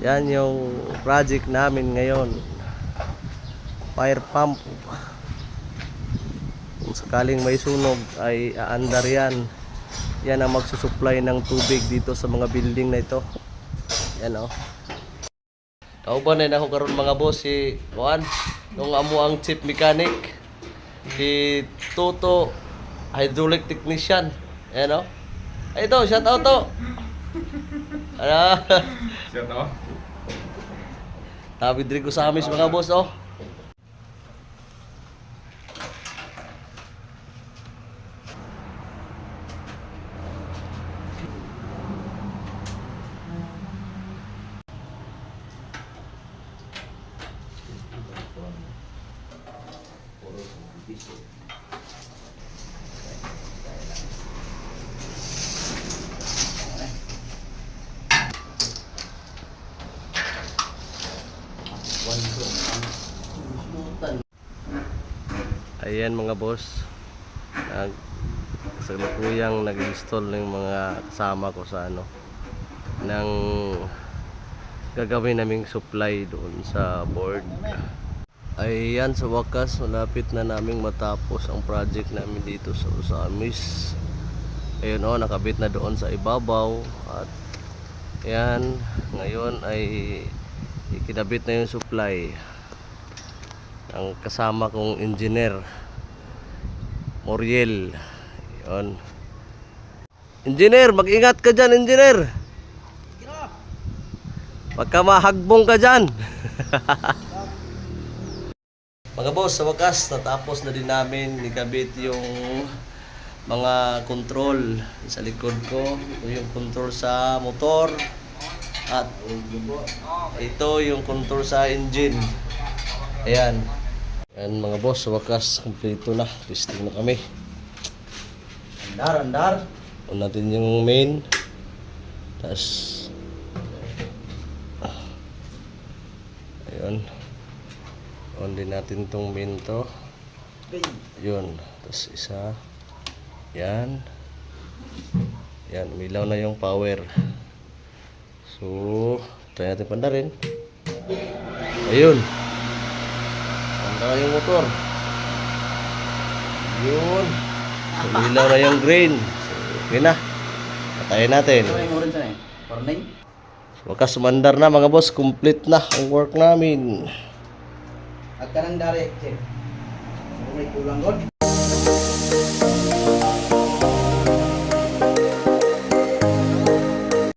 Yan yung project namin ngayon. Fire pump. Kung sakaling may sunog ay aandar yan. Yan ang magsusupply ng tubig dito sa mga building na ito. Yan o. Kauban na ako karon mga boss si Juan, nung amo ang chief mechanic, si Toto, hydraulic technician. Yan o. Ay ito, shout out to. Ano? Shout out. David Rico sa amis mga boss oh. Ayan mga boss, kasalukuyang nag-install ng mga kasama ko sa ano ng gagawin naming supply doon sa board. Ayan, sa wakas malapit na naming matapos ang project namin dito sa Usamis. Ayun oh, nakabit na doon sa ibabaw at ayan, ngayon ay ikinabit na yung supply ang kasama kong engineer Moriel. Yun. Engineer, mag-ingat ka dyan, engineer. Pagka mahagbong ka dyan. Mga boss, sa wakas natapos na din namin ikabit yung mga control sa likod ko. Ito yung control sa motor at ito yung control sa engine. Ayan. Ayan mga boss, sa wakas kompleto na. Testing na kami. Andar. On natin yung main. Tapos ayun. On din natin tong main to. Yun. Tapos isa. Yan. Yan. Umilaw na yung power. So, try natin pandarin. Ayun. Panda yung motor. Yun. Umilaw na yung green. So, okay na. Patayin natin. Wakas sumandar na mga boss. Complete na ang work namin. At kanang dari, check. May kulang doon.